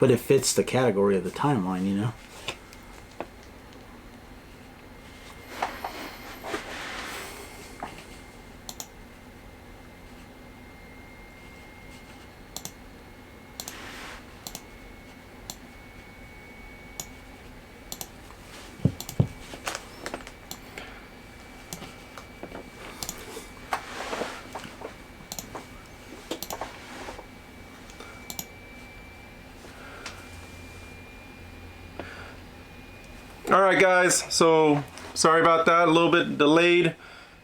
But it fits the category of the timeline, you know? Alright guys, so sorry about that, a little bit delayed.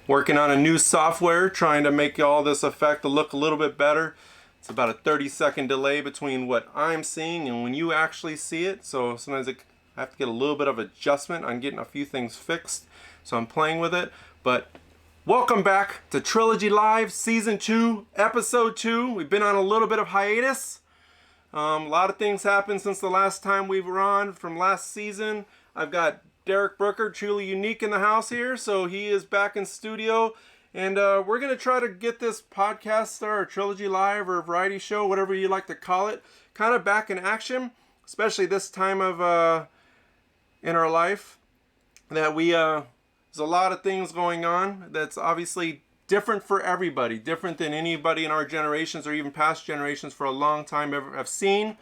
Working on a new software, trying to make all this effect look a little bit better. It's about a 30-second delay between what I'm seeing and when you actually see it. So sometimes I have to get a little bit of adjustment on getting a few things fixed. So I'm playing with it. But welcome back to Trilogy Live, Season 2, Episode 2. We've been on a little bit of hiatus. A lot of things happened since the last time we were on from last season. I've got Derek Brooker, Truly Unique, in the house here, so he is back in studio, and we're going to try to get this podcast or Trilogy Live or variety show, whatever you like to call it, kind of back in action, especially this time of in our life that we there's a lot of things going on that's obviously different for everybody, different than anybody in our generations or even past generations for a long time ever have seen.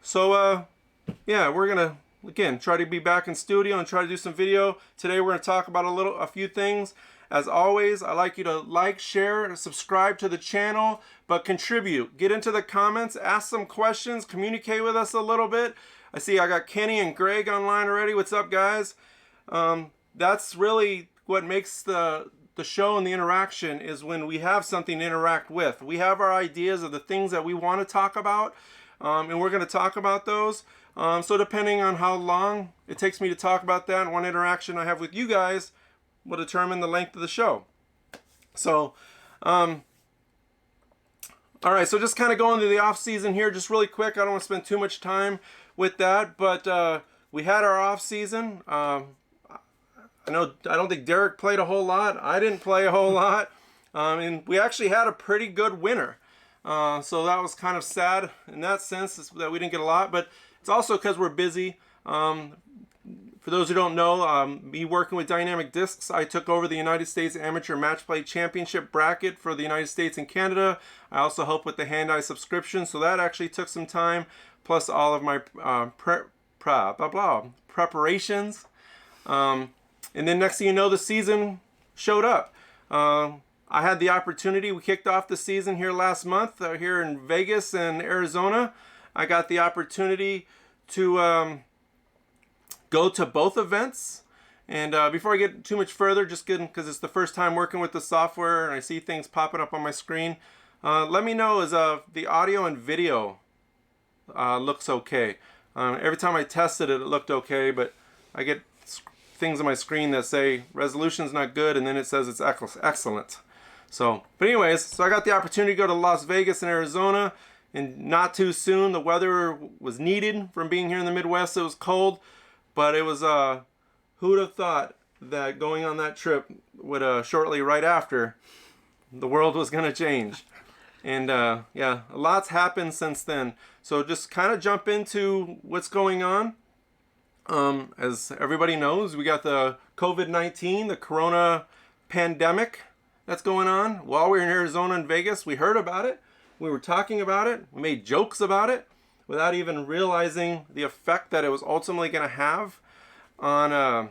So yeah, we're going to again, try to be back in studio and try to do some video. Today we're going to talk about a few things. As always, I'd like you to like, share, and subscribe to the channel, but contribute. Get into the comments, ask some questions, communicate with us a little bit. I see I got Kenny and Greg online already. What's up, guys? That's really what makes the show and the interaction is when we have something to interact with. We have our ideas of the things that we want to talk about, and we're going to talk about those. So depending on how long it takes me to talk about that and what interaction I have with you guys will determine the length of the show. So, all right, so just kind of going to the off season here, just really quick. I don't want to spend too much time with that, but we had our off season. I don't think Derek played a whole lot. I didn't play a whole lot. And we actually had a pretty good winter. So that was kind of sad in that sense that we didn't get a lot, but it's also because we're busy. For those who don't know, me working with DynamicDiscs, I took over the United States Amateur Match Play Championship bracket for the United States and Canada. I also helped with the Handeye subscription, so that actually took some time, plus all of my preparations. And then next thing you know, the season showed up. I had the opportunity, we kicked off the season here last month, here in Vegas and Arizona. I got the opportunity to go to both events. And before I get too much further, just because it's the first time working with the software and I see things popping up on my screen, let me know is the audio and video looks okay. Every time I tested it, it looked okay, but I get things on my screen that say resolution's not good, and then it says it's excellent. So, but anyways, so I got the opportunity to go to Las Vegas and Arizona. And not too soon, the weather was needed from being here in the Midwest. It was cold, but it was, who'd have thought that going on that trip would, shortly right after, the world was going to change. And, yeah, a lot's happened since then. So just kind of jump into what's going on. As everybody knows, we got the COVID-19, the corona pandemic that's going on. While we were in Arizona and Vegas, we heard about it. We were talking about it, we made jokes about it without even realizing the effect that it was ultimately going to have on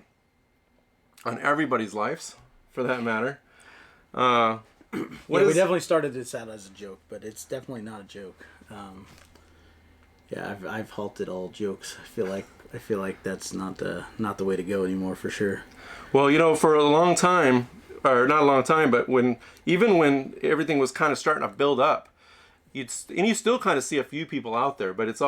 everybody's lives, for that matter. We definitely started this out as a joke, but it's definitely not a joke. Yeah, I've halted all jokes. I feel like that's not the way to go anymore, for sure. Well, you know, for a long time, or not a long time, but even when everything was kind of starting to build up, you still kind of see a few people out there, but it's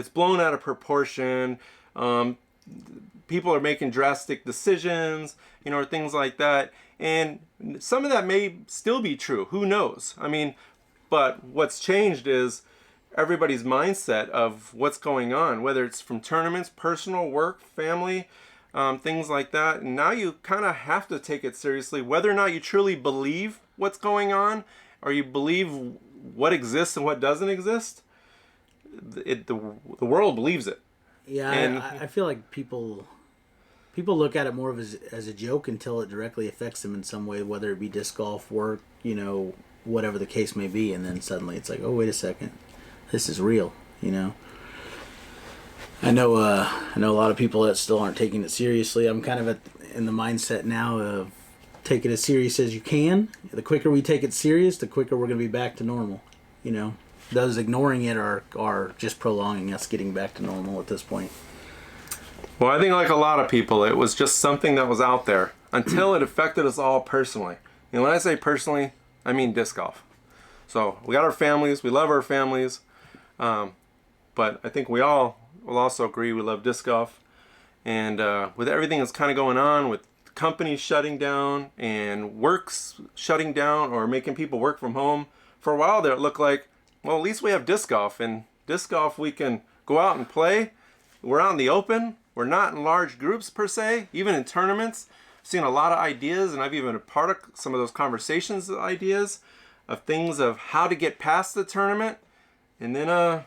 blown out of proportion. People are making drastic decisions, you know, or things like that. And some of that may still be true. Who knows? I mean, but what's changed is everybody's mindset of what's going on, whether it's from tournaments, personal, work, family, things like that. And now you kind of have to take it seriously, whether or not you truly believe what's going on, or you believe what exists and what doesn't exist. the world believes it. Yeah, And I feel like people look at it more of as a joke until it directly affects them in some way, whether it be disc golf, work, you know, whatever the case may be, and then suddenly it's like, oh, wait a second, this is real, you know. I know a lot of people that still aren't taking it seriously. I'm kind of in the mindset now of take it as serious as you can. The quicker we take it serious, the quicker we're going to be back to normal, you know. Those ignoring it are just prolonging us getting back to normal at this point. Well, I think like a lot of people, it was just something that was out there until it affected us all personally. And when I say personally, I mean disc golf. So we got our families, we love our families, but I think we all will also agree we love disc golf. And with everything that's kind of going on, with companies shutting down and works shutting down or making people work from home, for a while there it looked like, well, at least we have disc golf. And disc golf, we can go out and play. We're out in the open. We're not in large groups per se, even in tournaments. I've seen a lot of ideas, and I've even been a part of some of those conversations, ideas of things of how to get past the tournament. And then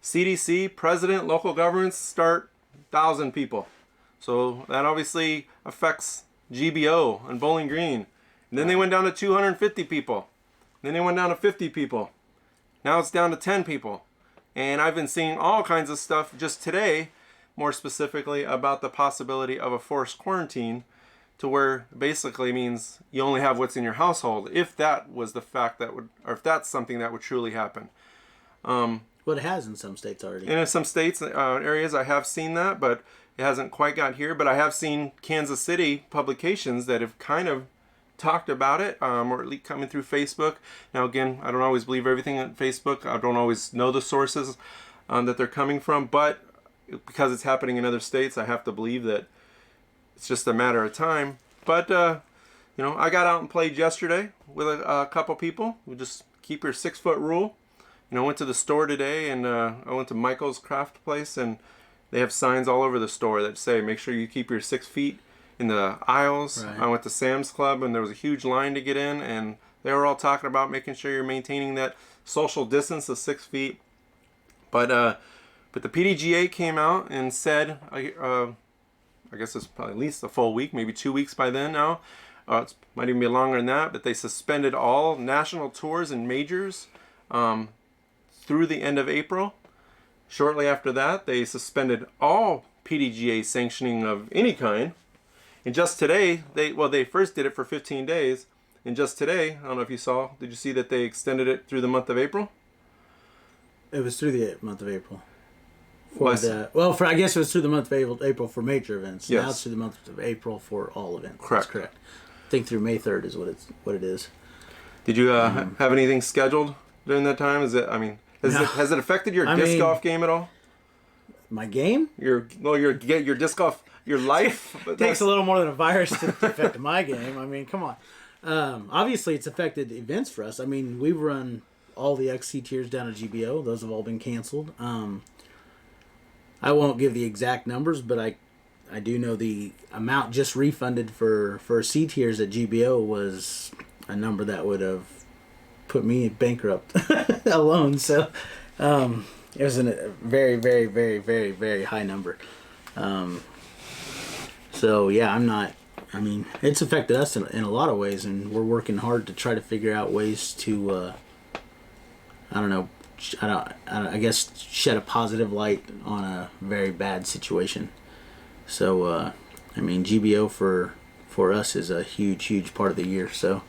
CDC, president, local governments start 1,000 people. So that obviously affects GBO and Bowling Green. And then they went down to 250 people. Then they went down to 50 people. Now it's down to 10 people. And I've been seeing all kinds of stuff just today, more specifically about the possibility of a forced quarantine, to where basically means you only have what's in your household, if that was the fact that would, or if that's something that would truly happen. Well, it has in some states already. And in some states, areas, I have seen that, but it hasn't quite got here. But I have seen Kansas City publications that have kind of talked about it, or at least coming through Facebook. Now, again, I don't always believe everything on Facebook. I don't always know the sources that they're coming from, but because it's happening in other states, I have to believe that it's just a matter of time. But, you know, I got out and played yesterday with a couple people. We just keep your 6-foot rule. You know, I went to the store today, and I went to Michael's craft place, and they have signs all over the store that say, make sure you keep your 6 feet in the aisles. Right. I went to Sam's Club, and there was a huge line to get in, and they were all talking about making sure you're maintaining that social distance of 6 feet. But the PDGA came out and said, I guess it's probably at least a full week, maybe 2 weeks by then now. It might even be longer than that, but they suspended all national tours and majors through the end of April. Shortly after that, they suspended all PDGA sanctioning of any kind. And just today, they first did it for 15 days. And just today, I don't know if you saw, did you see that they extended it through the month of April? It was through the month of April. I guess it was through the month of April for major events. Yes. Now it's through the month of April for all events. Correct. That's correct. I think through May 3rd is what it is. Did you have anything scheduled during that time? Has it affected your disc golf game at all? My game? Your disc golf, your life? It takes a little more than a virus to affect my game. I mean, come on. Obviously, it's affected events for us. I mean, we've run all the XC tiers down to GBO. Those have all been canceled. I won't give the exact numbers, but I do know the amount just refunded for C tiers at GBO was a number that would have put me bankrupt alone. So it was a very, very, very, very, very high number. So yeah, it's affected us in a lot of ways, and we're working hard to try to figure out ways to, I guess shed a positive light on a very bad situation. So, GBO for us is a huge, huge part of the year. So,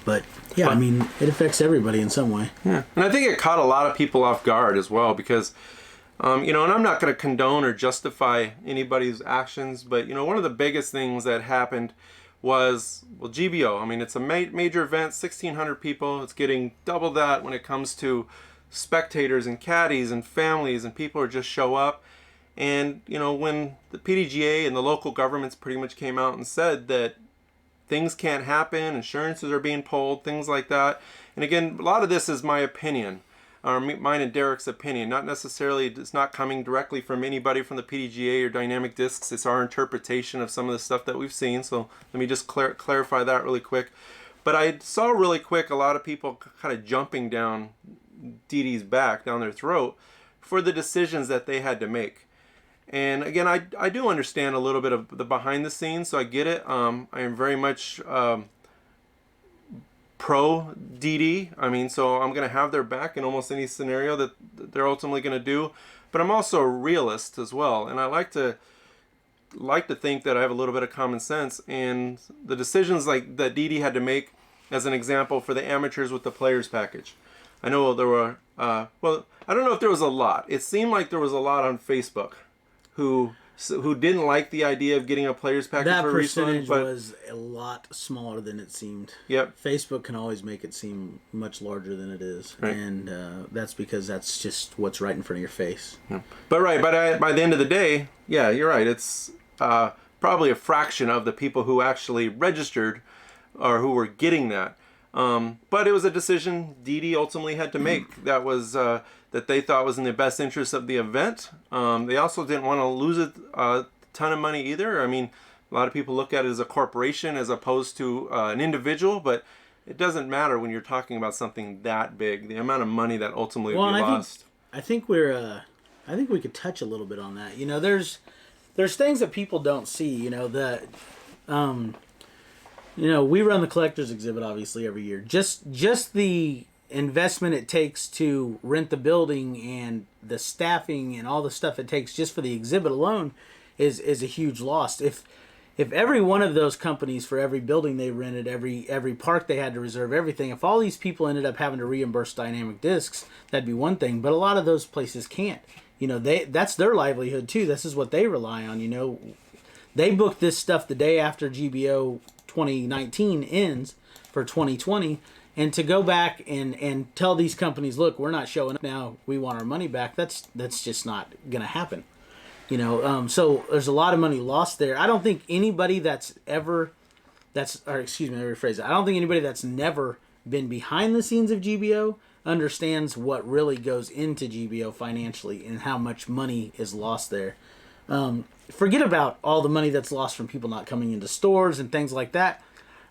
but yeah, it affects everybody in some way. Yeah, and I think it caught a lot of people off guard as well because, and I'm not going to condone or justify anybody's actions, but one of the biggest things that happened was, GBO. It's a major event, 1,600 people. It's getting double that when it comes to spectators and caddies and families, and people just show up. And, when the PDGA and the local governments pretty much came out and said that things can't happen, insurances are being pulled, things like that. And again, a lot of this is my opinion, or mine and Derek's opinion. Not necessarily, it's not coming directly from anybody from the PDGA or DynamicDiscs. It's our interpretation of some of the stuff that we've seen. So let me just clarify that really quick. But I saw really quick a lot of people kind of jumping down DD's back down their throat for the decisions that they had to make. And again, I do understand a little bit of the behind the scenes, so I get it. I am very much pro DD. I mean, so I'm going to have their back in almost any scenario that they're ultimately going to do. But I'm also a realist as well, and I like to think that I have a little bit of common sense. And the decisions like that DD had to make, as an example, for the amateurs with the players package. I know there were, well, I don't know if there was a lot. It seemed like there was a lot on Facebook who didn't like the idea of getting a players package that for percentage refund, was a lot smaller than it seemed. Yep. Facebook can always make it seem much larger than it is, right. And that's because that's just what's right in front of your face. Yeah. But by the end of the day, yeah, you're right. It's probably a fraction of the people who actually registered or who were getting that. But it was a decision DD ultimately had to make. That was that they thought was in the best interest of the event. They also didn't want to lose a ton of money either. I mean, a lot of people look at it as a corporation as opposed to an individual, but it doesn't matter when you're talking about something that big. The amount of money that ultimately would be lost. I think we could touch a little bit on that. You know, there's things that people don't see. You know that. You know, we run the collector's exhibit obviously every year. Just the investment it takes to rent the building and the staffing and all the stuff it takes just for the exhibit alone is a huge loss. If every one of those companies, for every building they rented, every park they had to reserve, everything, if all these people ended up having to reimburse DynamicDiscs, that'd be one thing. But a lot of those places can't. You know, that's their livelihood too. This is what they rely on. You know, they book this stuff the day after GBO 2019 ends for 2020, and to go back and tell these companies, look, we're not showing up now, we want our money back, that's just not gonna happen. You know, so there's a lot of money lost there. I don't think anybody I don't think anybody that's never been behind the scenes of GBO understands what really goes into GBO financially and how much money is lost there. Forget about all the money that's lost from people not coming into stores and things like that.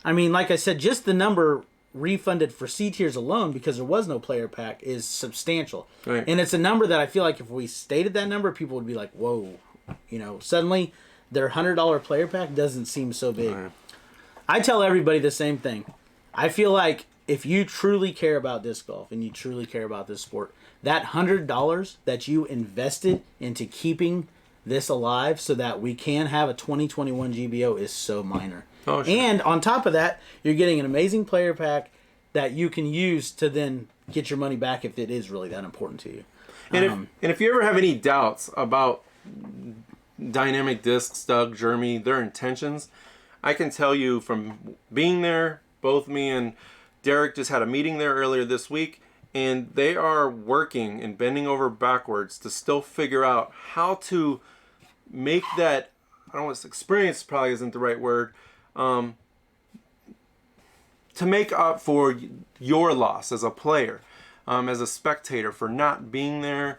I mean, like I said, just the number refunded for C tiers alone, because there was no player pack, is substantial. Right. And it's a number that I feel like if we stated that number, people would be like, whoa. You know, suddenly their $100 player pack doesn't seem so big. Right. I tell everybody the same thing. I feel like if you truly care about disc golf and you truly care about this sport, that $100 that you invested into keeping this alive so that we can have a 2021 GBO is so minor. Oh, sure. And on top of that, you're getting an amazing player pack that you can use to then get your money back if it is really that important to you. And if you ever have any doubts about DynamicDiscs, Doug, Jeremy, their intentions, I can tell you from being there, both me and Derek just had a meeting there earlier this week, and they are working and bending over backwards to still figure out how to make that, I don't want to, experience probably isn't the right word, to make up for your loss as a player, as a spectator, for not being there,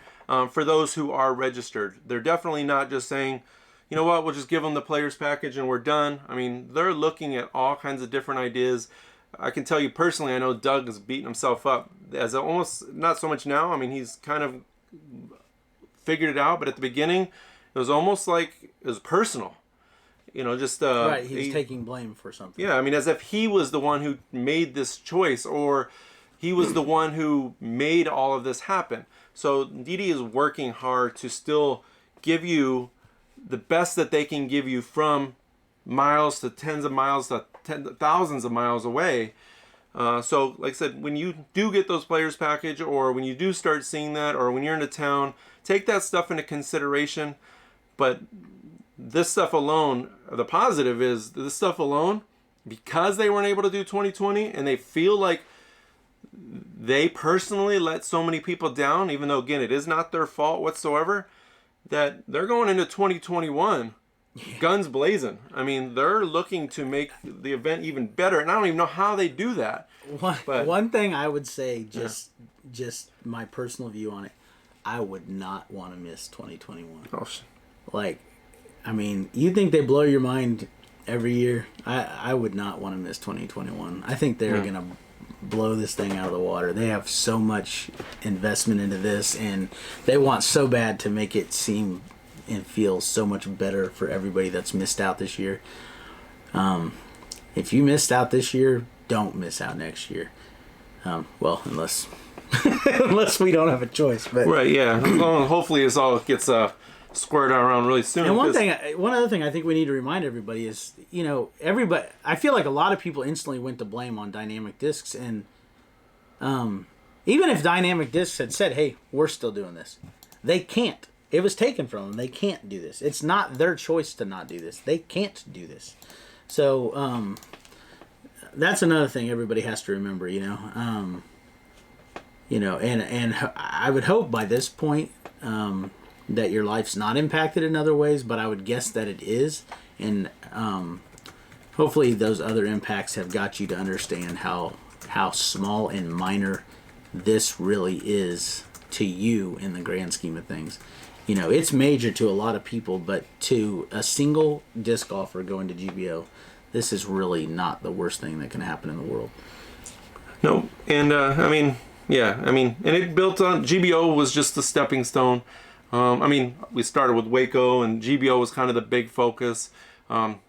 for those who are registered. They're definitely not just saying, you know what, we'll just give them the players package and we're done. I mean, they're looking at all kinds of different ideas. I can tell you personally, I know Doug is beating himself up as almost, not so much now. I mean, he's kind of figured it out, but at the beginning, it was almost like it was personal. You know, just right, he's taking blame for something. Yeah, I mean, as if he was the one who made this choice, or he was the one who made all of this happen. So DD is working hard to still give you the best that they can give you, from miles to tens of miles to thousands of miles away. So like I said, when you do get those players package, or when you do start seeing that, or when you're into town, take that stuff into consideration. But this stuff alone, the positive is this stuff alone, because they weren't able to do 2020 and they feel like they personally let so many people down, even though again it is not their fault whatsoever, that they're going into 2021 guns blazing. I mean, they're looking to make the event even better, and I don't even know how they do that. One thing I would say, just my personal view on it, I would not want to miss 2021. Oh, like, I mean, you think they blow your mind every year? I would not want to miss 2021. I think they're gonna blow this thing out of the water. They have so much investment into this, and they want so bad to make it seem and feel so much better for everybody that's missed out this year. If you missed out this year, don't miss out next year. Well, unless we don't have a choice. But right, yeah. Well, hopefully this all gets squared around really soon. And one other thing I think we need to remind everybody is, everybody. I feel like a lot of people instantly went to blame on DynamicDiscs, and even if DynamicDiscs had said, "Hey, we're still doing this," they can't. It was taken from them. They can't do this. It's not their choice to not do this. They can't do this. So that's another thing everybody has to remember. And I would hope by this point that your life's not impacted in other ways, but I would guess that it is. And hopefully those other impacts have got you to understand how small and minor this really is to you in the grand scheme of things. It's major to a lot of people, but to a single disc golfer going to GBO, this is really not the worst thing that can happen in the world. No, and and it built on, GBO was just the stepping stone. We started with Waco, and GBO was kind of the big focus.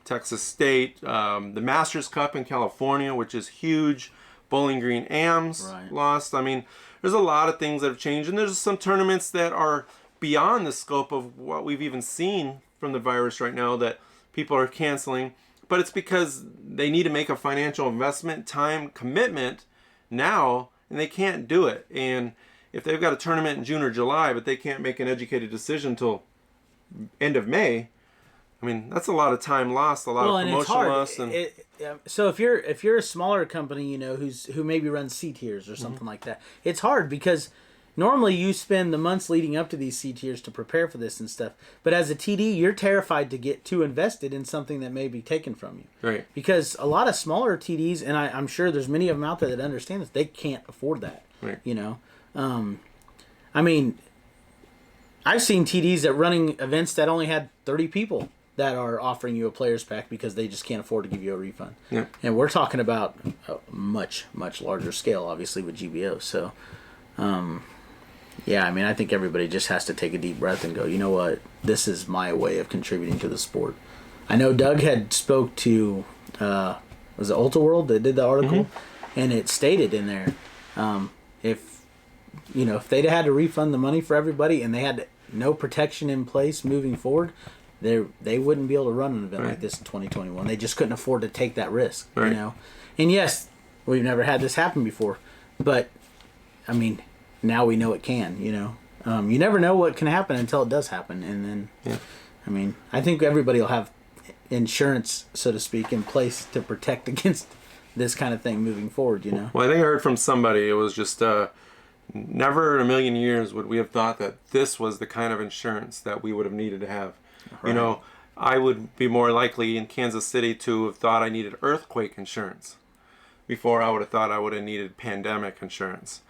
Texas State, the Masters Cup in California, which is huge. Bowling Green AMs lost. There's a lot of things that have changed, and there's some tournaments that are beyond the scope of what we've even seen from the virus right now that people are canceling. But it's because they need to make a financial investment, time, commitment now, and they can't do it. And if they've got a tournament in June or July, but they can't make an educated decision until end of May, that's a lot of time lost, a lot of promotion loss. So if you're a smaller company, who maybe runs C tiers or something like that, it's hard because normally you spend the months leading up to these C tiers to prepare for this and stuff. But as a TD, you're terrified to get too invested in something that may be taken from you. Right. Because a lot of smaller TDs, and I'm sure there's many of them out there that understand this, they can't afford that. Right. I've seen TDs that running events that only had 30 people that are offering you a player's pack because they just can't afford to give you a refund. Yeah. And we're talking about a much, much larger scale, obviously, with GBO. So, I think everybody just has to take a deep breath and go, you know what? This is my way of contributing to the sport. I know Doug had spoke to, was it Ultra World that did the article? And it stated in there, if they'd had to refund the money for everybody and they had no protection in place moving forward, they wouldn't be able to run an event like this in 2021. They just couldn't afford to take that risk, And yes, we've never had this happen before, but now we know it can. You never know what can happen until it does happen, and then, I think everybody will have insurance, so to speak, in place to protect against this kind of thing moving forward. Well, I think I heard from somebody. It was just never in a million years would we have thought that this was the kind of insurance that we would have needed to have. Right. I would be more likely in Kansas City to have thought I needed earthquake insurance before I would have thought I would have needed pandemic insurance.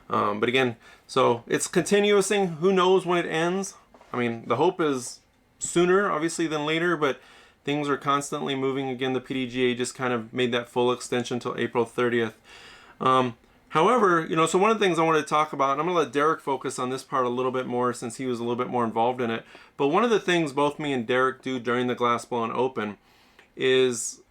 But again, so it's continuous thing. Who knows when it ends? The hope is sooner, obviously, than later, but things are constantly moving. Again, the PDGA just kind of made that full extension until April 30th. However, so one of the things I wanted to talk about, and I'm going to let Derek focus on this part a little bit more since he was a little bit more involved in it. But one of the things both me and Derek do during the Glass Blown Open is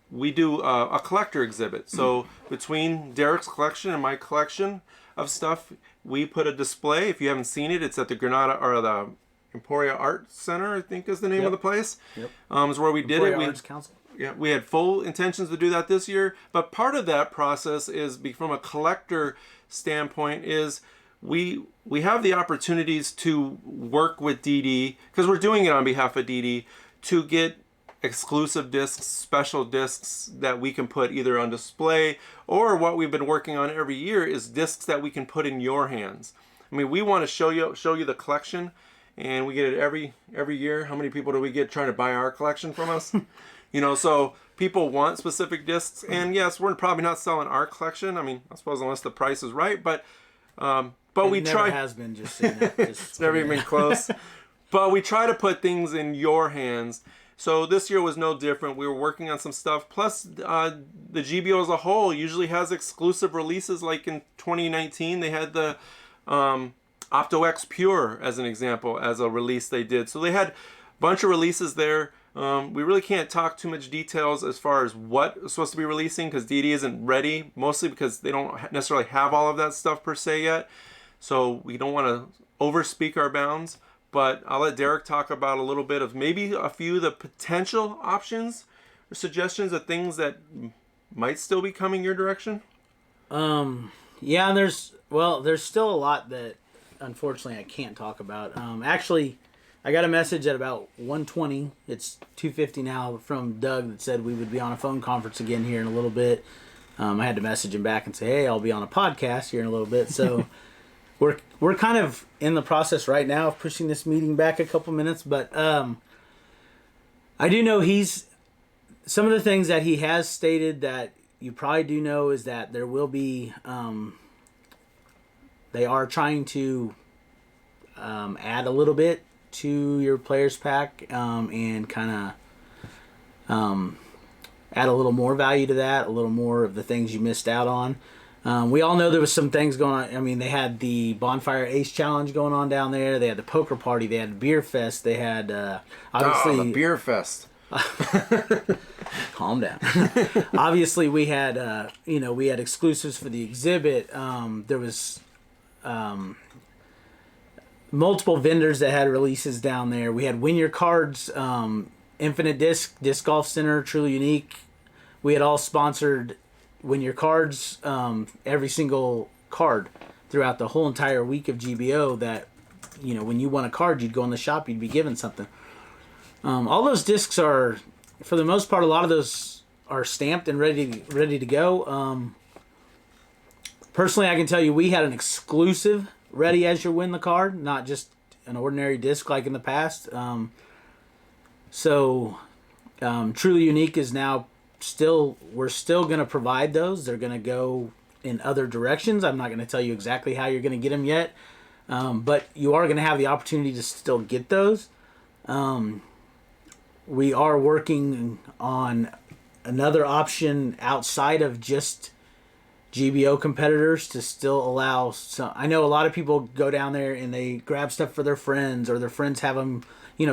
we do a collector exhibit. So between Derek's collection and my collection of stuff, we put a display. If you haven't seen it, it's at the Granada or the Emporia Art Center, I think is the name of the place. Yep. Is where we did it. Arts Council. Yeah, we had full intentions to do that this year, but part of that process is from a collector standpoint is we have the opportunities to work with DD because we're doing it on behalf of DD to get exclusive discs, special discs that we can put either on display or what we've been working on every year is discs that we can put in your hands. We want to show you the collection, and we get it every year. How many people do we get trying to buy our collection from us? So people want specific discs, and yes, we're probably not selling our collection. I suppose unless the price is right, but we try. It has been just saying that. It's never even been close. But we try to put things in your hands. So this year was no different. We were working on some stuff. Plus, the GBO as a whole usually has exclusive releases. Like in 2019, they had the OptoX Pure as an example, as a release they did. So they had a bunch of releases there. We really can't talk too much details as far as what is supposed to be releasing because DD isn't ready, mostly because they don't necessarily have all of that stuff per se yet. So we don't want to overspeak our bounds. But I'll let Derek talk about a little bit of maybe a few of the potential options or suggestions of things that might still be coming your direction. Yeah, and there's still a lot that unfortunately I can't talk about. Actually, I got a message at about 1:20. It's 2:50 now from Doug that said we would be on a phone conference again here in a little bit. I had to message him back and say, hey, I'll be on a podcast here in a little bit. So we're kind of in the process right now of pushing this meeting back a couple minutes. But I do know some of the things that he has stated that you probably do know is that there will be, they are trying to add a little bit to your players pack and kind of add a little more value to that, a little more of the things you missed out on. We all know there was some things going on. I mean, they had the Bonfire Ace Challenge going on down there. They had the poker party. They had Beer Fest. They had obviously the Beer Fest. Calm down. Obviously, we had we had exclusives for the exhibit. There was multiple vendors that had releases down there. We had Win Your Cards, Infinite Disc Golf Center, Truly Unique. We had all sponsored Win Your Cards, every single card throughout the whole entire week of GBO. That when you won a card, you'd go in the shop, you'd be given something. All those discs are, for the most part, a lot of those are stamped and ready to go. Personally, I can tell you we had an exclusive ready as you win the card, not just an ordinary disc like in the past. Truly Unique is now we're still going to provide those. They're going to go in other directions. I'm not going to tell you exactly how you're going to get them yet, but you are going to have the opportunity to still get those. We are working on another option outside of just GBO competitors to still allow some. I know a lot of people go down there and they grab stuff for their friends, or their friends have them,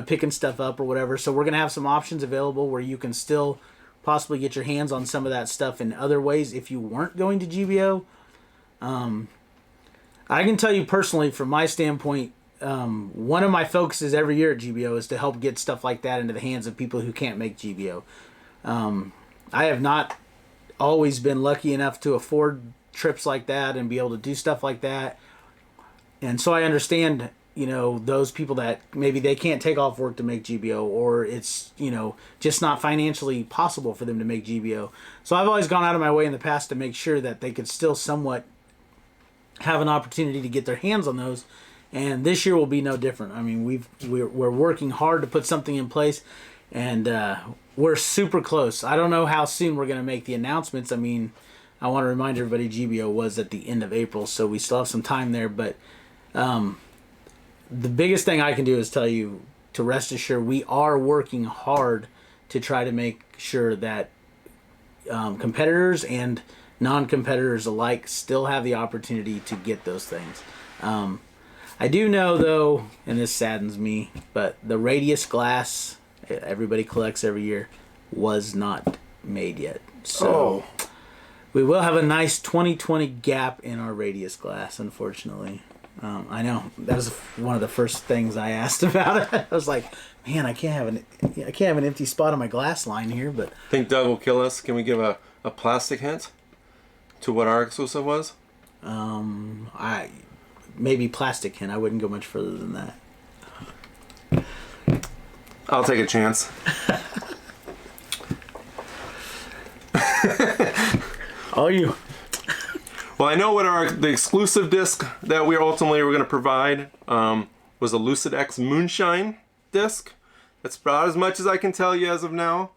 picking stuff up or whatever. So we're going to have some options available where you can still possibly get your hands on some of that stuff in other ways if you weren't going to GBO. I can tell you personally, from my standpoint, one of my focuses every year at GBO is to help get stuff like that into the hands of people who can't make GBO. I have not always been lucky enough to afford trips like that and be able to do stuff like that. And so I understand, those people that maybe they can't take off work to make GBO, or it's, just not financially possible for them to make GBO. So I've always gone out of my way in the past to make sure that they could still somewhat have an opportunity to get their hands on those. And this year will be no different. I mean, we're working hard to put something in place, and we're super close. I don't know how soon we're going to make the announcements. I mean, I want to remind everybody GBO was at the end of April, so we still have some time there. But the biggest thing I can do is tell you to rest assured we are working hard to try to make sure that competitors and non-competitors alike still have the opportunity to get those things. I do know, though, and this saddens me, but the Radius glass everybody collects every year was not made yet. So we will have a nice 2020 gap in our Radius glass, unfortunately. I know that was one of the first things I asked about it. I was like, man, I can't have an empty spot on my glass line here. But Think Doug will kill us? Can we give a plastic hint to what our exclusive was? Maybe plastic hint. I wouldn't go much further than that. I'll take a chance. All you. Well, I know what the exclusive disc that we ultimately were going to provide was a Lucid X Moonshine disc. That's about as much as I can tell you as of now.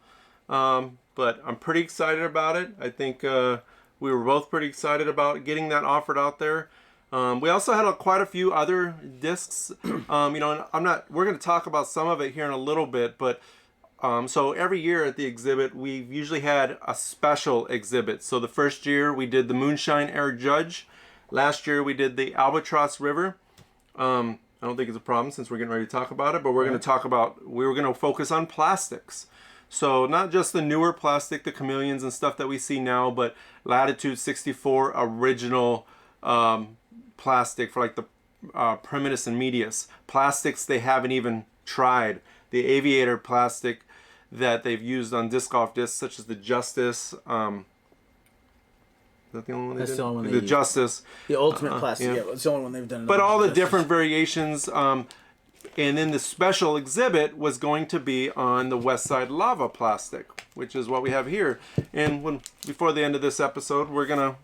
But I'm pretty excited about it. I think we were both pretty excited about getting that offered out there. We also had quite a few other discs. We're going to talk about some of it here in a little bit, but So every year at the exhibit, we've usually had a special exhibit. So the first year we did the Moonshine Air Judge. Last year we did the Albatross River. I don't think it's a problem since we're getting ready to talk about it, but we're going to talk about, we're going to focus on plastics. So not just the newer plastic, the chameleons and stuff that we see now, but Latitude 64 original plastic for like the Primitus and Medius. Plastics they haven't even tried. The aviator plastic that they've used on disc golf discs, such as the Justice. Is that the only one they did? The only one they the used. Justice. The Ultimate plastic, yeah. It's the only one they've done. But all the different variations. And then the special exhibit was going to be on the Westside Lava plastic, which is what we have here. And before the end of this episode, we're going to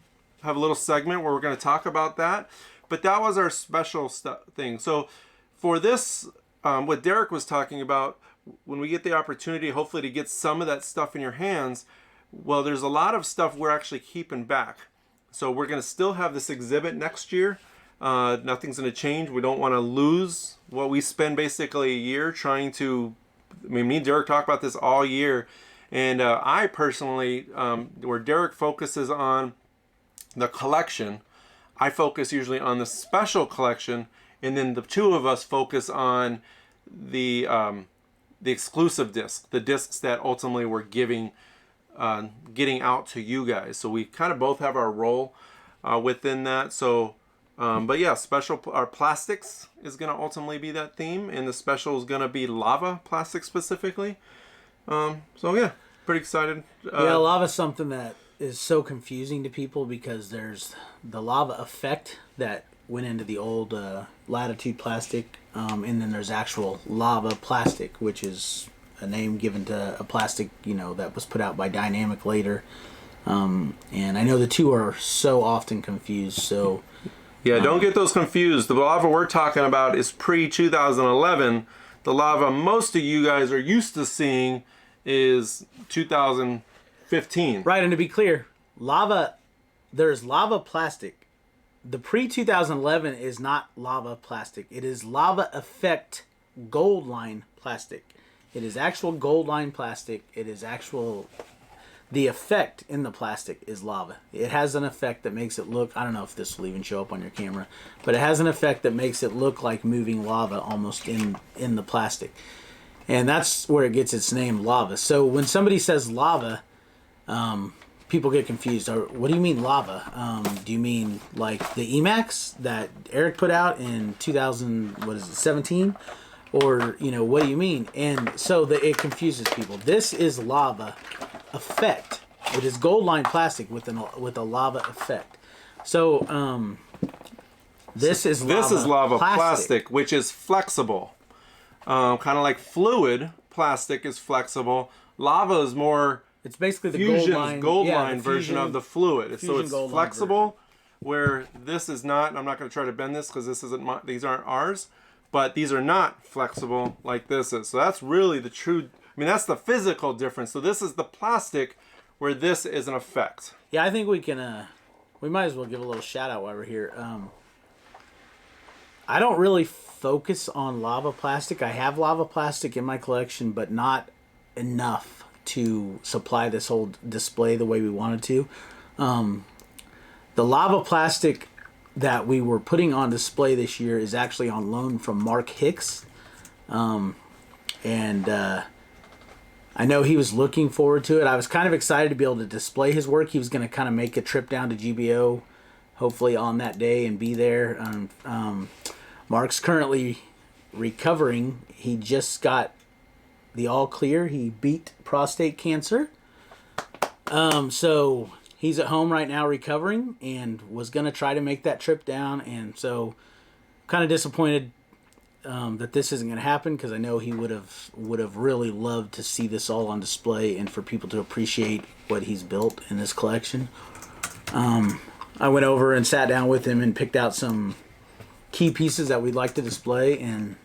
have a little segment where we're going to talk about that. But that was our special thing. So for this, what Derek was talking about, when we get the opportunity, hopefully to get some of that stuff in your hands, well, there's a lot of stuff we're actually keeping back. So we're going to still have this exhibit next year. Nothing's going to change. We don't want to lose what we spend basically a year trying to, I mean, me and Derek talk about this all year. And I personally, where Derek focuses on the collection, I focus usually on the special collection, and then the two of us focus on the exclusive discs, the discs that ultimately we're getting out to you guys. So we kind of both have our role within that. So, but yeah, our plastics is going to ultimately be that theme, and the special is going to be lava plastic specifically. So yeah, pretty excited. Yeah, lava is something that is so confusing to people because there's the lava effect that went into the old Latitude plastic, and then there's actual lava plastic, which is a name given to a plastic, that was put out by Dynamic later. And I know the two are so often confused. So yeah, don't get those confused. The lava we're talking about is pre-2011. The lava most of you guys are used to seeing is 2015. Right, and to be clear, there's lava plastic. The pre-2011 is not lava plastic. It is lava effect gold line plastic. It is actual gold line plastic. It is the effect in the plastic is lava. It has an effect that makes it look, I don't know if this will even show up on your camera, but it has an effect that makes it look like moving lava almost in the plastic. And that's where it gets its name, lava. So when somebody says lava, people get confused. What do you mean lava? Do you mean like the Emax that Eric put out in 2017? Or, what do you mean? And so it confuses people. This is lava effect. It is gold line plastic with a lava effect. So this is lava plastic, which is flexible. Kind of like fluid plastic is flexible. Lava is more. It's basically the gold line version of the fluid. So it's flexible, where this is not. I'm not going to try to bend this because these aren't ours. But these are not flexible like this is. So that's really the true. I mean, that's the physical difference. So this is the plastic, where this is an effect. Yeah, I think we can. We might as well give a little shout out while we're here. I don't really focus on lava plastic. I have lava plastic in my collection, but not enough to supply this whole display the way we wanted to. The lava plastic that we were putting on display this year is actually on loan from Mark Hicks. And I know he was looking forward to it. I was kind of excited to be able to display his work. He was going to kind of make a trip down to GBO, hopefully on that day, and be there. Mark's currently recovering. He just got the all clear. He beat prostate cancer. So he's at home right now recovering and was going to try to make that trip down. And so kind of disappointed that this isn't going to happen, because I know he would have really loved to see this all on display and for people to appreciate what he's built in this collection. I went over and sat down with him and picked out some key pieces that we'd like to display. And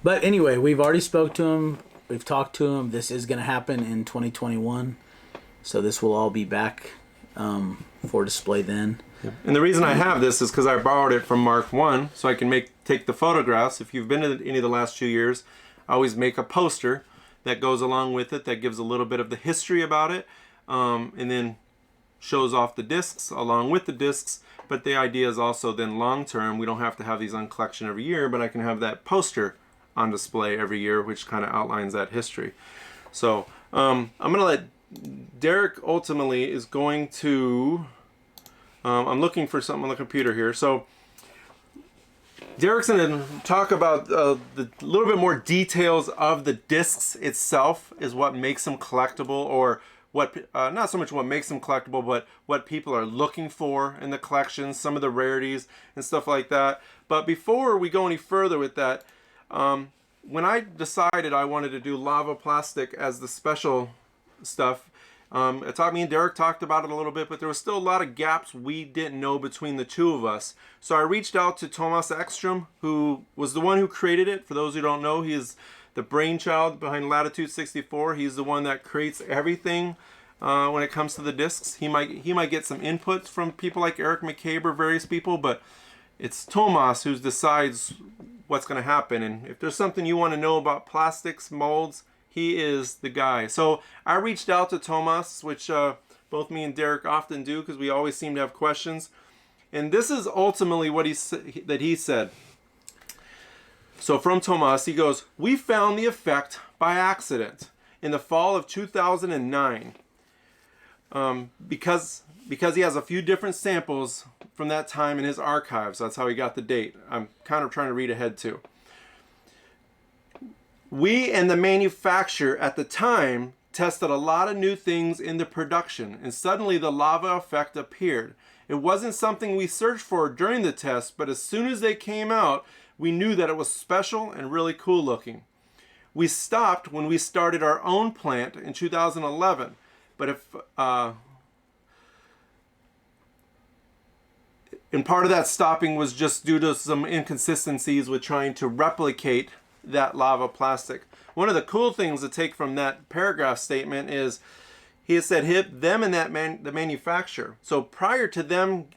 but anyway, we've already spoke to him. We've talked to him. This is going to happen in 2021. So this will all be back for display then. And the reason I have this is because I borrowed it from Mark 1, so I can take the photographs. If you've been to any of the last 2 years, I always make a poster that goes along with it that gives a little bit of the history about it, and then shows off the discs along with the discs. But the idea is also then long term, we don't have to have these on collection every year, but I can have that poster on display every year, which kind of outlines that history. So I'm going to let Derek ultimately is going to, I'm looking for something on the computer here. So Derek's going to talk about the little bit more details of the discs itself, is what makes them collectible, or what not so much what makes them collectible, but what people are looking for in the collections, some of the rarities and stuff like that. But before we go any further with that, when I decided I wanted to do lava plastic as the special stuff, me and Derek talked about it a little bit, but there was still a lot of gaps we didn't know between the two of us. So I reached out to Thomas Ekstrom, who was the one who created it. For those who don't know, he is the brainchild behind Latitude 64. He's the one that creates everything when it comes to the discs. He might get some input from people like Eric McCabe or various people, but it's Thomas who decides what's going to happen. And if there's something you want to know about plastics, molds, he is the guy. So I reached out to Thomas, which both me and Derek often do because we always seem to have questions. And this is ultimately what he said. So from Thomas, he goes, "We found the effect by accident in the fall of 2009 because he has a few different samples from that time in his archives." That's how he got the date. I'm kind of trying to read ahead too. "We and the manufacturer at the time tested a lot of new things in the production, and suddenly the lava effect appeared. It wasn't something we searched for during the test, but as soon as they came out, we knew that it was special and really cool looking. We stopped when we started our own plant in 2011, but and part of that stopping was just due to some inconsistencies with trying to replicate that lava plastic." One of the cool things to take from that paragraph statement is he has said them and the manufacturer. So prior to them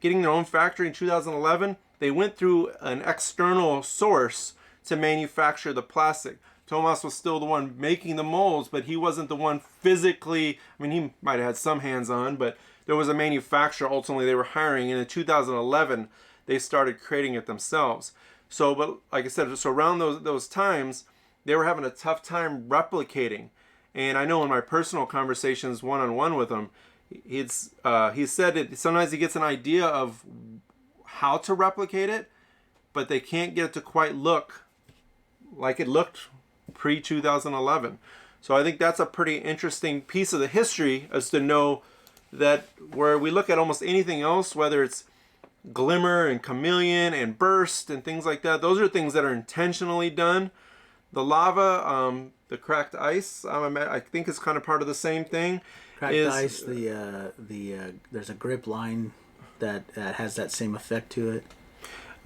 getting their own factory in 2011, they went through an external source to manufacture the plastic. Thomas was still the one making the molds, but he wasn't the one physically. I mean, he might have had some hands on, but there was a manufacturer ultimately they were hiring, and in 2011 they started creating it themselves. So, but like I said, so around those times, they were having a tough time replicating. And I know in my personal conversations one-on-one with him, he said that sometimes he gets an idea of how to replicate it, but they can't get it to quite look like it looked pre-2011. So I think that's a pretty interesting piece of the history, as to know that where we look at almost anything else, whether it's glimmer and chameleon and burst and things like that, those are things that are intentionally done. The lava, the cracked ice, I think is kind of part of the same thing. Cracked ice, there's a grip line that has that same effect to it.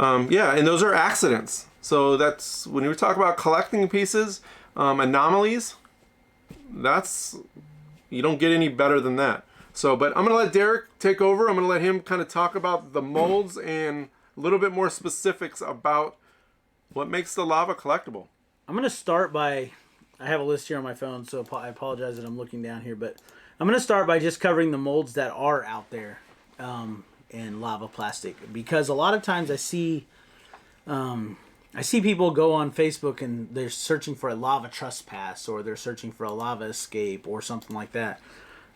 Yeah, and those are accidents. So that's when you talk about collecting pieces, anomalies, you don't get any better than that. So, but I'm going to let Derek take over. I'm going to let him kind of talk about the molds and a little bit more specifics about what makes the lava collectible. I'm going to start by, I have a list here on my phone, so I apologize that I'm looking down here, but I'm going to start by just covering the molds that are out there in lava plastic, because a lot of times I see people go on Facebook and they're searching for a lava trespass, or they're searching for a lava escape or something like that.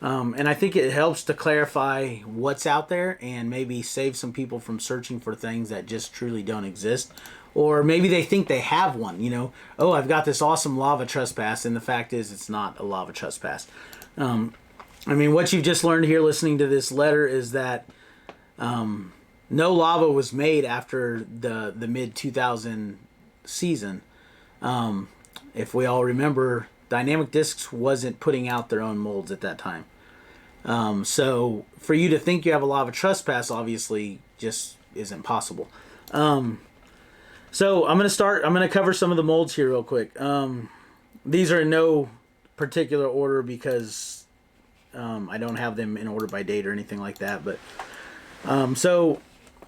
And I think it helps to clarify what's out there and maybe save some people from searching for things that just truly don't exist. Or maybe they think they have one, you know. Oh, I've got this awesome lava trespass, and the fact is it's not a lava trespass. I mean, what you've just learned here listening to this letter is that no lava was made after the mid-2000 season. If we all remember, DynamicDiscs wasn't putting out their own molds at that time. So for you to think you have a lava trespass obviously just isn't possible. So I'm going to cover some of the molds here real quick. These are in no particular order because I don't have them in order by date or anything like that. But so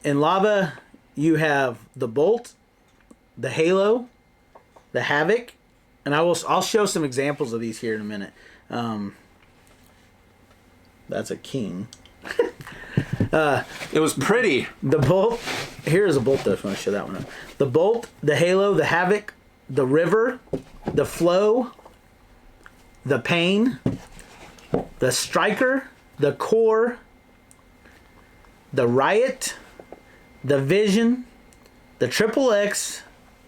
in lava, you have the bolt, the halo, the Havoc, and I'll show some examples of these here in a minute. That's a king. It was pretty. The Bolt. Here's a Bolt, though, if you want to show that one up. The Bolt, the Halo, the Havoc, the River, the Flow, the Pain, the Striker, the Core, the Riot, the Vision, the Triple X,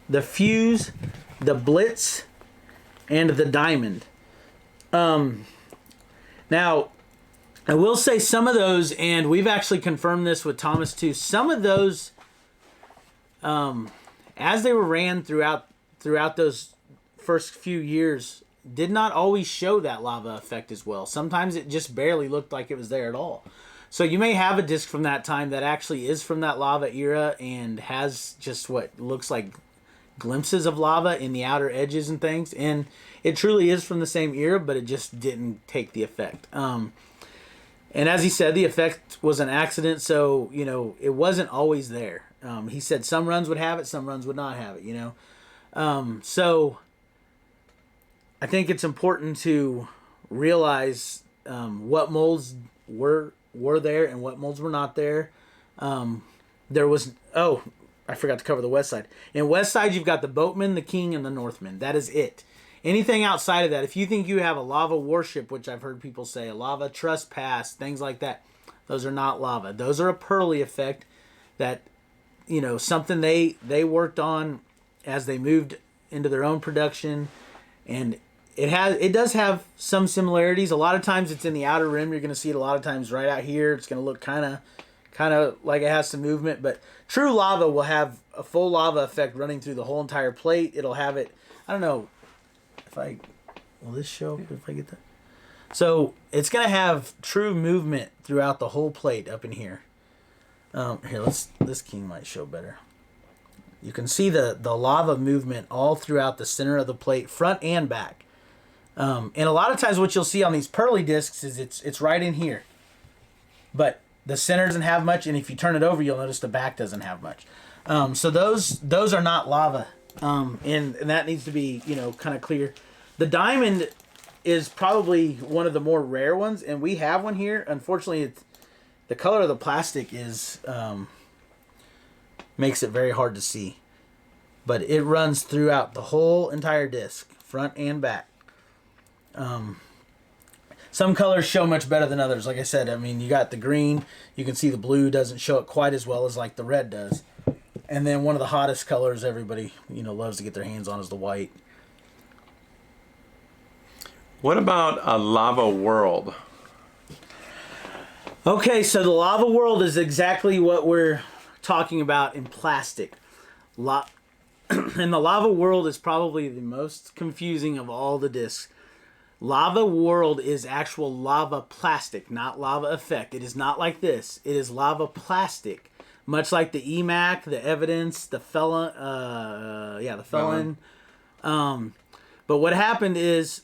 the Fuse, the Blitz, and the Diamond. Now, I will say some of those, and we've actually confirmed this with Thomas too, some of those, as they were ran throughout those first few years, did not always show that lava effect as well. Sometimes it just barely looked like it was there at all. So you may have a disc from that time that actually is from that lava era and has just what looks like glimpses of lava in the outer edges and things. And it truly is from the same era, but it just didn't take the effect. And as he said, the effect was an accident, so, it wasn't always there. He said some runs would have it, some runs would not have it, So I think it's important to realize what molds were there and what molds were not there. There was... Oh, I forgot to cover the West Side. In West Side, you've got the Boatman, the King, and the Northman. That is it. Anything outside of that, if you think you have a lava warship, which I've heard people say, a lava trespass, things like that, those are not lava. Those are a pearly effect that, something they worked on as they moved into their own production. And it does have some similarities. A lot of times it's in the outer rim. You're going to see it a lot of times right out here. It's going to look kind of like it has some movement. But true lava will have a full lava effect running through the whole entire plate. It'll have it, I don't know, will this show if I get that? So it's going to have true movement throughout the whole plate up in here. This King might show better. You can see the lava movement all throughout the center of the plate, front and back. And a lot of times what you'll see on these pearly discs is it's right in here. But the center doesn't have much, and if you turn it over, you'll notice the back doesn't have much. So those are not lava. And that needs to be, kind of clear. The Diamond is probably one of the more rare ones, and we have one here. Unfortunately, the color of the plastic is makes it very hard to see. But it runs throughout the whole entire disc, front and back. Some colors show much better than others. Like I said, you got the green. You can see the blue doesn't show it quite as well as like the red does. And then one of the hottest colors everybody, loves to get their hands on is the white. What about a lava world? Okay, so the lava world is exactly what we're talking about in plastic. And the lava world is probably the most confusing of all the discs. Lava world is actual lava plastic, not lava effect. It is not like this. It is lava plastic. Much like the EMAC, the Evidence, the Felon. But what happened is,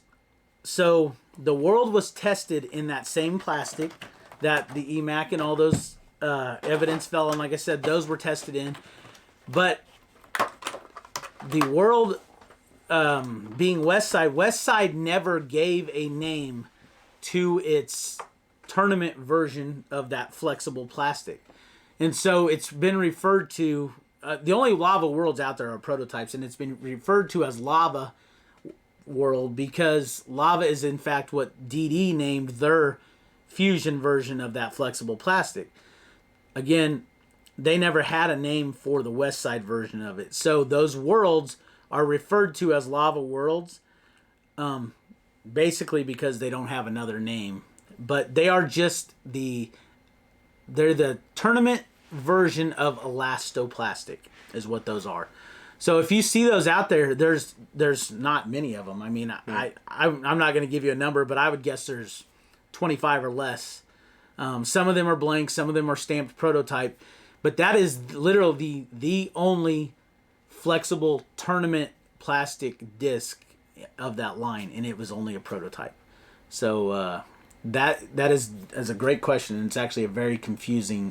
so the world was tested in that same plastic that the EMAC and all those Evidence, Felon, like I said, those were tested in. But the world being Westside never gave a name to its tournament version of that flexible plastic. And so it's been referred to, the only lava worlds out there are prototypes, and it's been referred to as lava world because lava is in fact what DD named their fusion version of that flexible plastic. Again, they never had a name for the Westside version of it. So those worlds are referred to as lava worlds, basically because they don't have another name. But they are just they're the tournament version of elastoplastic is what those are. So if you see those out there, there's not many of them. I'm not going to give you a number, but I would guess there's 25 or less. Some of them are blank, some of them are stamped prototype, but that is literally the only flexible tournament plastic disc of that line, and it was only a prototype. So that is a great question, and it's actually a very confusing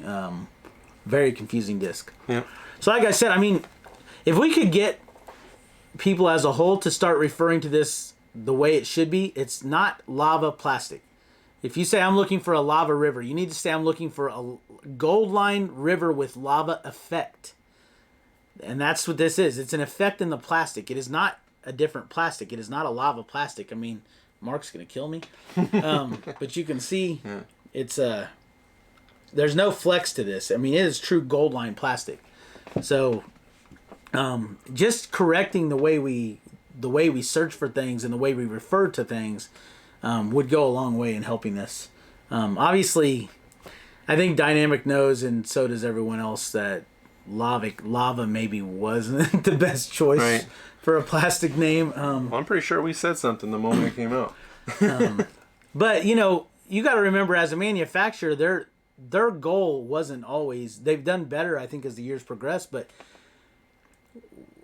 disc. Yeah. So like I said, if we could get people as a whole to start referring to this the way it should be. It's not lava plastic. If you say I'm looking for a lava river, you need to say I'm looking for a gold line river with lava effect. And that's what this is. It's an effect in the plastic. It is not a different plastic. It is not a lava plastic. I mean, Mark's going to kill me. But you can see it's there's no flex to this. I mean, it is true gold line plastic. So just correcting the way we search for things and the way we refer to things would go a long way in helping this. Obviously, I think Dynamic knows, and so does everyone else, that lava maybe wasn't the best choice for a plastic name. Well, I'm pretty sure we said something the moment it came out. But you got to remember, as a manufacturer, their goal wasn't always. They've done better, I think, as the years progress, but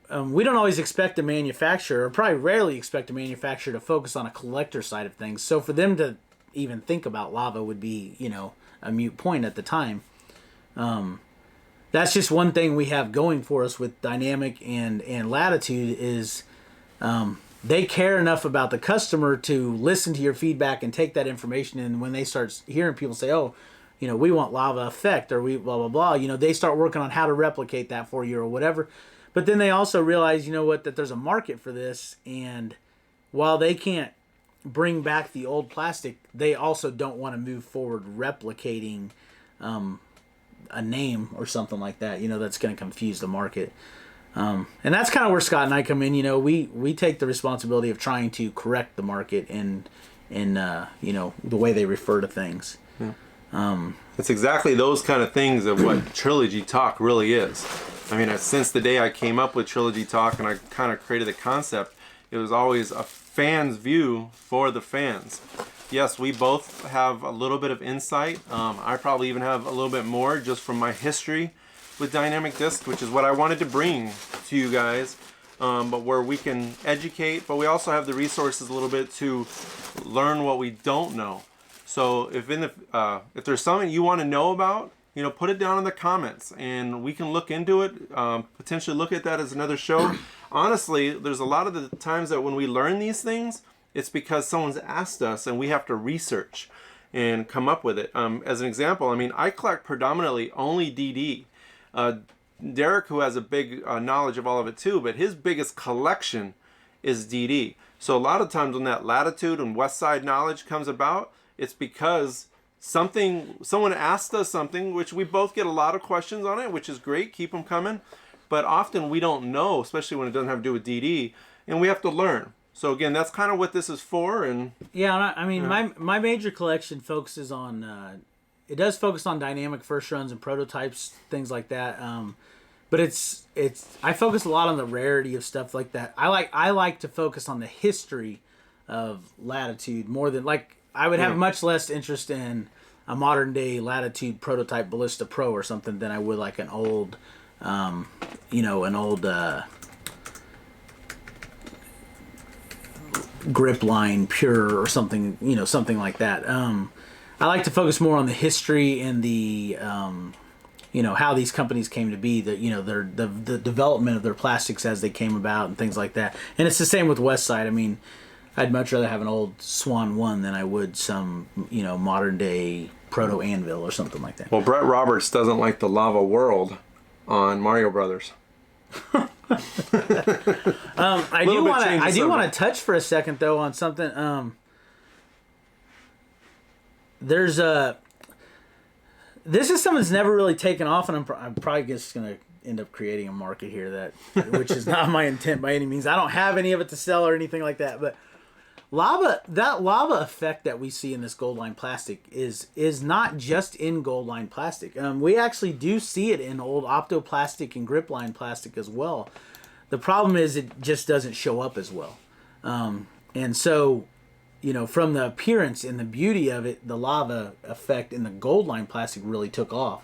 we don't always expect a manufacturer, or probably rarely expect a manufacturer, to focus on a collector side of things. So for them to even think about lava would be, a moot point at the time. That's just one thing we have going for us with Dynamic and Latitude is they care enough about the customer to listen to your feedback and take that information. And when they start hearing people say, oh, we want lava effect, or we blah, blah, blah, they start working on how to replicate that for you or whatever. But then they also realize, that there's a market for this. And while they can't bring back the old plastic, they also don't want to move forward replicating a name or something like that, that's going to confuse the market. And that's kind of where Scott and I come in. We take the responsibility of trying to correct the market and the way they refer to things. Yeah. It's exactly those kind of things of what Trilogy Talk really is. I mean, since the day I came up with Trilogy Talk and I kind of created the concept, it was always a fan's view for the fans. Yes, we both have a little bit of insight. I probably even have a little bit more just from my history with DynamicDiscs, which is what I wanted to bring to you guys. But where we can educate, but we also have the resources a little bit to learn what we don't know. So if there's something you want to know about, put it down in the comments and we can look into it, potentially look at that as another show. Honestly, there's a lot of the times that when we learn these things, it's because someone's asked us and we have to research and come up with it. As an example, I collect predominantly only DD. Derek, who has a big knowledge of all of it too, but his biggest collection is DD. So a lot of times when that Latitude and Westside knowledge comes about, it's because someone asked us something, which we both get a lot of questions on it, which is great. Keep them coming. But often we don't know, especially when it doesn't have to do with DD, and we have to learn. So again, that's kind of what this is for. And yeah, my major collection focuses on it does focus on dynamic first runs and prototypes, things like that. But I focus a lot on the rarity of stuff like that. I like to focus on the history of Latitude more than I would have much less interest in a modern day Latitude prototype Ballista Pro or something than I would like an old grip line pure or something, something like that. I like to focus more on the history and the how these companies came to be, the development of their plastics as they came about and things like that. And it's the same with Westside. I'd much rather have an old Swan 1 than I would some, modern day proto Anvil or something like that. Well, Brett Roberts doesn't like the lava world on Mario Brothers. I do want to touch for a second though on something. This is something that's never really taken off, and I'm probably just gonna end up creating a market here which is not my intent by any means. I don't have any of it to sell or anything like that, but that lava effect that we see in this gold line plastic is not just in gold line plastic. We actually do see it in old optoplastic and grip line plastic as well. The problem is it just doesn't show up as well. And so, from the appearance and the beauty of it, the lava effect in the gold line plastic really took off.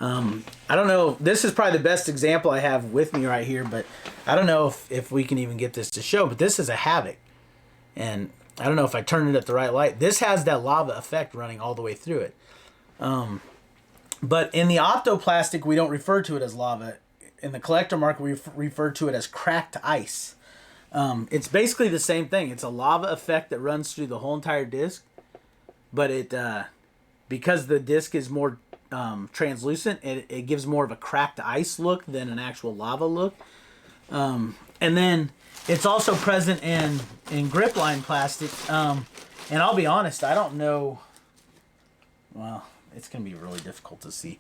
I don't know. This is probably the best example I have with me right here, but I don't know if we can even get this to show. But this is a Havoc. And I don't know if I turned it at the right light. This has that lava effect running all the way through it. But in the optoplastic, we don't refer to it as lava. In the collector market, we refer to it as cracked ice. It's basically the same thing. It's a lava effect that runs through the whole entire disc, but it because the disc is more translucent, it gives more of a cracked ice look than an actual lava look. And then it's also present in grip line plastic. And I'll be honest, I don't know. Well, it's going to be really difficult to see.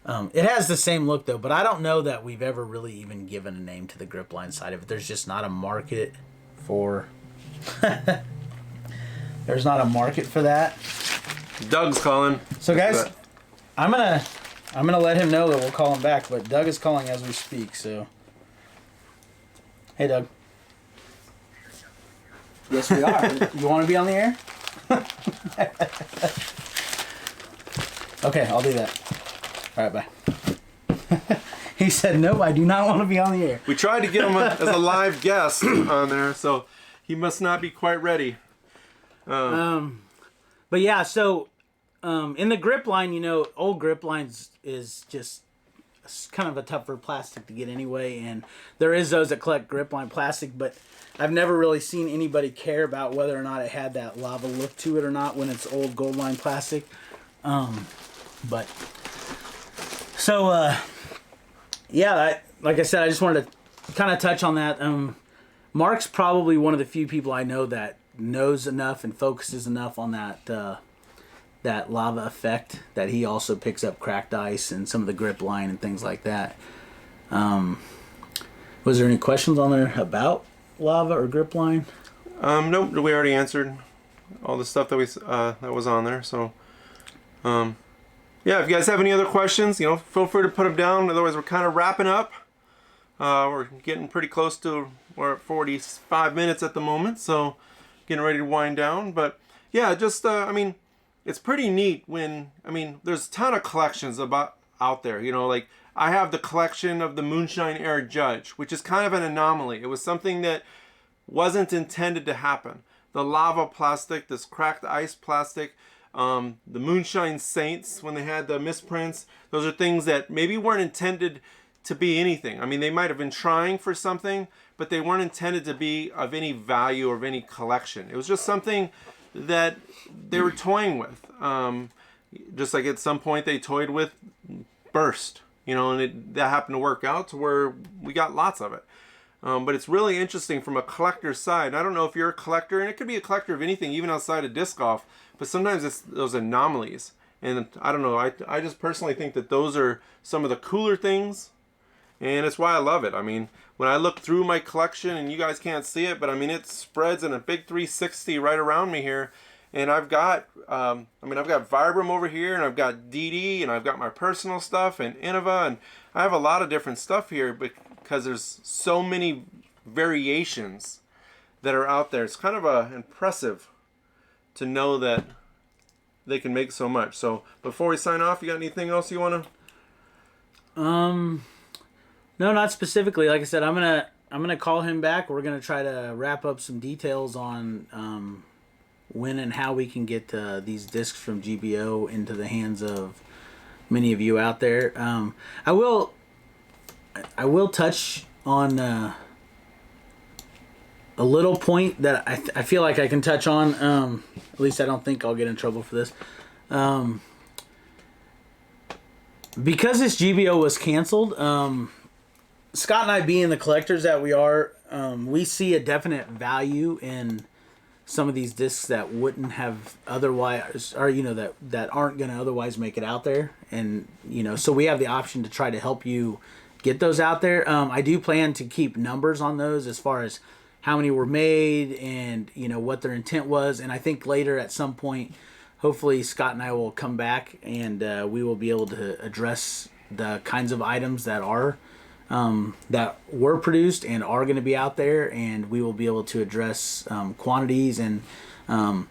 It has the same look though, but I don't know that we've ever really even given a name to the grip line side of it. There's just not a market for. There's not a market for that. Doug's calling. So guys, I'm gonna let him know that we'll call him back, but Doug is calling as we speak. So, hey Doug. Yes, we are. You want to be on the air? Okay, I'll do that. All right, bye. He said, "Nope, I do not want to be on the air." We tried to get him as a live guest on there, so he must not be quite ready. But yeah, so in the grip line, you know, old grip lines is just kind of a tougher plastic to get anyway, and there is those that collect grip line plastic, but I've never really seen anybody care about whether or not it had that lava look to it or not when it's old gold line plastic. But so yeah, like I said, I just wanted to kind of touch on that. Mark's probably one of the few people I know that knows enough and focuses enough on that lava effect that he also picks up cracked ice and some of the grip line and things like that. Was there any questions on there about lava or grip line? Nope, we already answered all the stuff that that was on there. So, yeah, if you guys have any other questions, you know, feel free to put them down. Otherwise, we're kind of wrapping up. We're getting pretty close to, we're at 45 minutes at the moment, so getting ready to wind down. But yeah, just I mean, it's pretty neat when, I mean, there's a ton of collections out there, you know, like I have the collection of the Moonshine Air Judge, which is kind of an anomaly. It was something that wasn't intended to happen. The lava plastic, this cracked ice plastic, the Moonshine Saints, when they had the misprints, those are things that maybe weren't intended to be anything. I mean, they might have been trying for something, but they weren't intended to be of any value or of any collection. It was just something that they were toying with. Just like at some point they toyed with Burst, you know, and that happened to work out to where we got lots of it. But it's really interesting from a collector's side. I don't know if you're a collector, and it could be a collector of anything, even outside of disc golf, but sometimes it's those anomalies. And I don't know, I just personally think that those are some of the cooler things, and it's why I love it. I mean, when I look through my collection, and you guys can't see it, but I mean, it spreads in a big 360 right around me here. And I've got, I've got Vibram over here, and I've got DD, and I've got my personal stuff, and Innova, and I have a lot of different stuff here because there's so many variations that are out there. It's kind of impressive to know that they can make so much. So before we sign off, you got anything else you want to? No, not specifically. Like I said, I'm gonna call him back. We're gonna try to wrap up some details on when and how we can get these discs from GBO into the hands of many of you out there. I will touch on a little point that I feel like I can touch on. At least I don't think I'll get in trouble for this. Because this GBO was canceled, Scott and I, being the collectors that we are, we see a definite value in some of these discs that wouldn't have otherwise, or you know, that aren't going to otherwise make it out there, and you know, so we have the option to try to help you get those out there. I do plan to keep numbers on those as far as how many were made and you know what their intent was, and I think later at some point, hopefully Scott and I will come back and we will be able to address the kinds of items that are that were produced and are going to be out there, and we will be able to address quantities. And I'm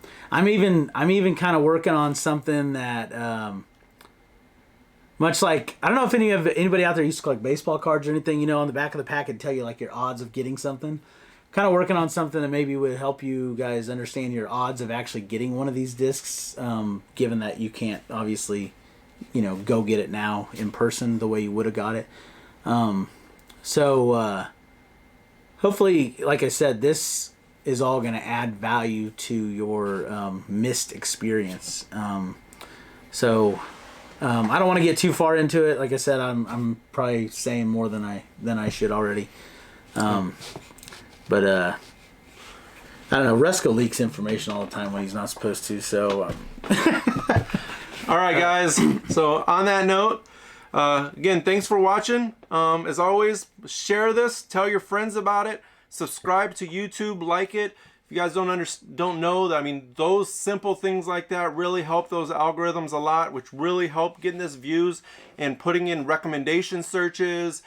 even kind of working on something that much like, I don't know if anybody out there used to collect baseball cards or anything, you know, on the back of the pack it'd tell you like your odds of getting something. Kind of working on something that maybe would help you guys understand your odds of actually getting one of these discs, given that you can't obviously, you know, go get it now in person the way you would have got it. So hopefully, like I said, this is all going to add value to your missed experience. So I don't want to get too far into it. Like I said, I'm probably saying more than I should already. But I don't know. Resco leaks information all the time when he's not supposed to. So all right, guys. So on that note, again, thanks for watching. As always, share this, tell your friends about it, subscribe to YouTube, like it. If you guys don't know that, I mean, those simple things like that really help those algorithms a lot, which really help getting us views and putting in recommendation searches,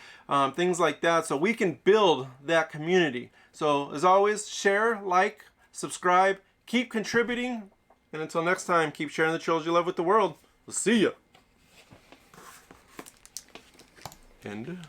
things like that, so we can build that community. So as always, share, like, subscribe, keep contributing, and until next time, keep sharing the trilogy love with the world. We'll see ya. And